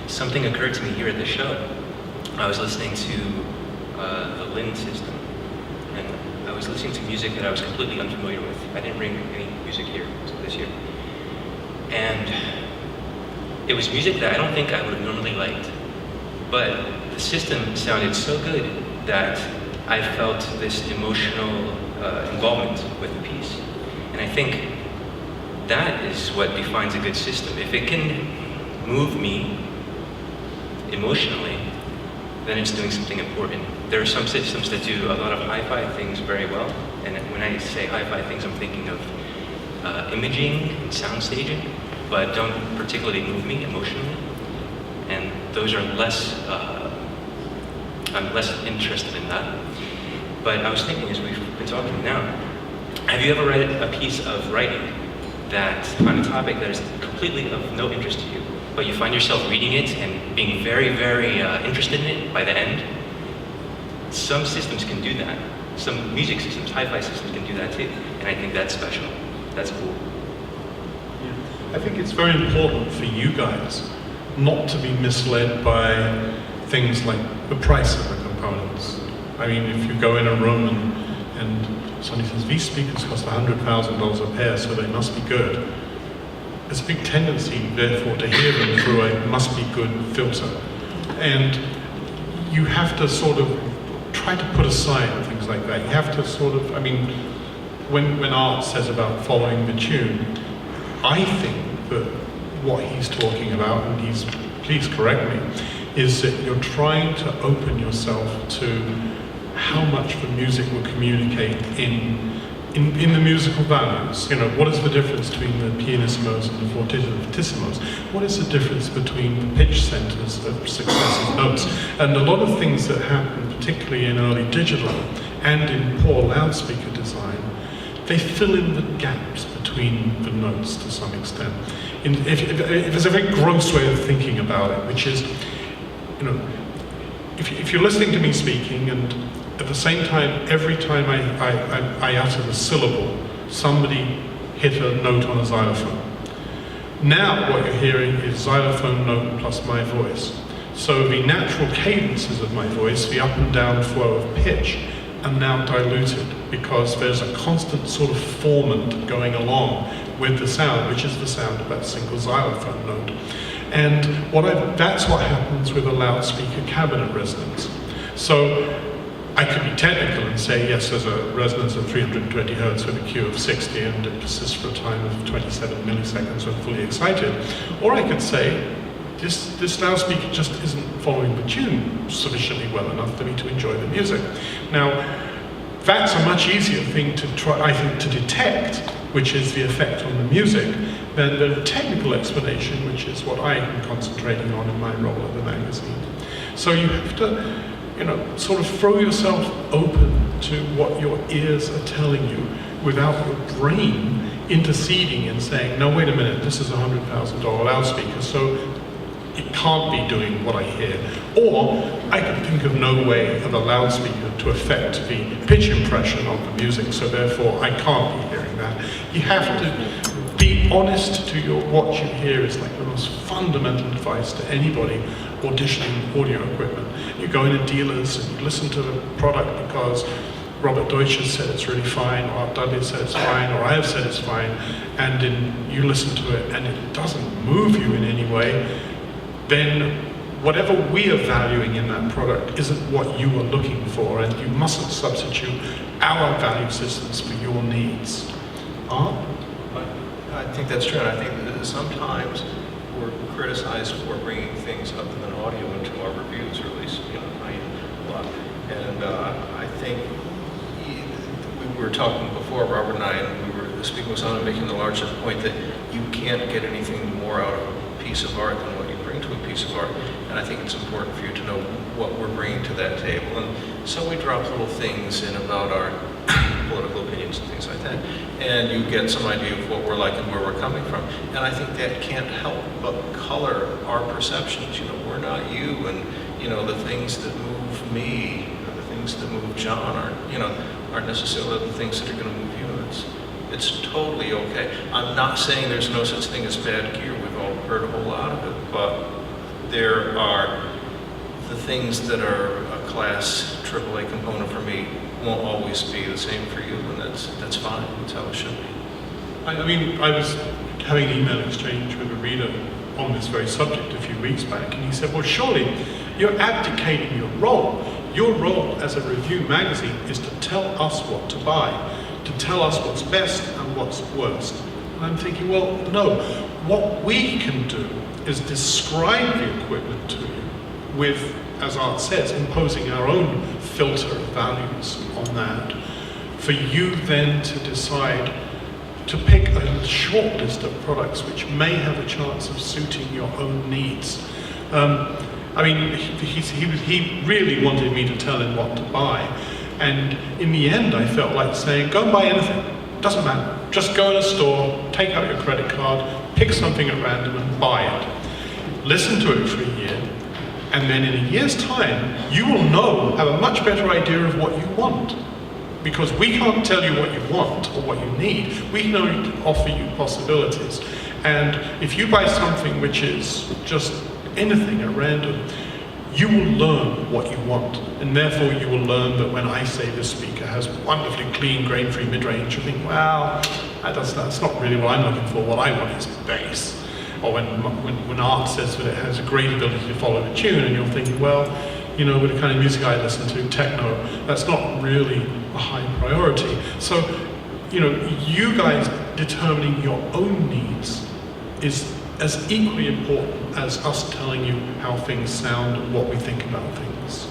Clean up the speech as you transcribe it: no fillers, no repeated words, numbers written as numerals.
something occurred to me here at the show. I was listening to the Lin system, and I was listening to music that I was completely unfamiliar with. I didn't bring any music here this year. And it was music that I don't think I would have normally liked, but the system sounded so good that I felt this emotional involvement with the piece. And I think that is what defines a good system. If it can move me emotionally, then it's doing something important. There are some systems that do a lot of hi-fi things very well, and when I say hi-fi things, I'm thinking of imaging and sound staging, but don't particularly move me emotionally. And those are less, I'm less interested in that. But I was thinking as we've been talking now, have you ever read a piece of writing that, on a topic that is completely of no interest to you, but you find yourself reading it and being very, very interested in it by the end? Some systems can do that. Some music systems, hi-fi systems can do that too. And I think that's special. That's cool. Yeah. I think it's very important for you guys not to be misled by things like the price of the components. I mean, if you go in a room and somebody says, these speakers cost $100,000 a pair, so they must be good. There's a big tendency, therefore, to hear them through a must be good filter. And you have to sort of try to put aside things like that. You have to sort of, I mean, when Art says about following the tune, I think that what he's talking about, and please correct me, is that you're trying to open yourself to how much the music will communicate in the musical values. You know, what is the difference between the pianissimos and the fortissimos? What is the difference between the pitch centers of successive notes? And a lot of things that happen, particularly in early digital and in poor loudspeaker design, they fill in the gaps between the notes to some extent. If there's a very gross way of thinking about it, which is, you know, if you're listening to me speaking, and at the same time, every time I utter the syllable, somebody hit a note on a xylophone. Now what you're hearing is xylophone note plus my voice. So the natural cadences of my voice, the up and down flow of pitch, are now diluted because there's a constant sort of formant going along with the sound, which is the sound of that single xylophone note. And that's what happens with a loudspeaker cabinet resonance. So I could be technical and say, yes, there's a resonance of 320 hertz with a Q of 60 and it persists for a time of 27 milliseconds when fully excited. Or I could say, this loudspeaker just isn't following the tune sufficiently well enough for me to enjoy the music. Now, that's a much easier thing to try, I think, to detect, which is the effect on the music, than the technical explanation, which is what I am concentrating on in my role at the magazine. So you have to, you know, sort of throw yourself open to what your ears are telling you without your brain interceding and saying, no, wait a minute, this is a $100,000 loudspeaker, so it can't be doing what I hear. Or I can think of no way of a loudspeaker to affect the pitch impression of the music, so therefore I can't be hearing that. You have to be honest to what you hear is like the most fundamental advice to anybody auditioning audio equipment. You go into dealers and you listen to the product because Robert Deutsch has said it's really fine, or Dudley said it's fine, or I have said it's fine, and you listen to it and it doesn't move you in any way, then whatever we are valuing in that product isn't what you are looking for, and you mustn't substitute our value systems for your needs. Art? I think that's true, and I think that sometimes we're criticized for bringing things other than audio into our reviews, or at least, you know, I a lot. And I think we were talking before, Robert and I, and we were speaking with someone making the larger point that you can't get anything more out of a piece of art than what you bring to a piece of art. And I think it's important for you to know what we're bringing to that table. And so we drop little things in about our political opinions and things like that. And you get some idea of what we're like and where we're coming from. And I think that can't help but color our perceptions. You know, we're not you, and you know, the things that move me, or the things that move John aren't necessarily the things that are going to move you. It's totally okay. I'm not saying there's no such thing as bad gear. We've all heard a whole lot of it, but there things that are a class AAA component for me won't always be the same for you, and that's fine. That's how it should be. I mean, I was having an email exchange with a reader on this very subject a few weeks back, and he said, well, surely you're abdicating your role. Your role as a review magazine is to tell us what to buy, to tell us what's best and what's worst. And I'm thinking, well, no. What we can do is describe the equipment to you with, as Art says, imposing our own filter of values on that, for you then to decide to pick a short list of products which may have a chance of suiting your own needs. I mean, he really wanted me to tell him what to buy, and in the end I felt like saying, go and buy anything, doesn't matter. Just go in a store, take out your credit card, pick something at random and buy it. Listen to it for a year, and then in a year's time, you will have a much better idea of what you want. Because we can't tell you what you want or what you need. We can only offer you possibilities. And if you buy something which is just anything at random, you will learn what you want. And therefore you will learn that when I say this speaker has wonderfully clean, grain-free mid-range, you think, well, that's not really what I'm looking for. What I want is bass. Or when Art says that it has a great ability to follow the tune, and you're thinking, well, you know, with the kind of music I listen to, techno, that's not really a high priority. So, you know, you guys determining your own needs is as equally important as us telling you how things sound and what we think about things.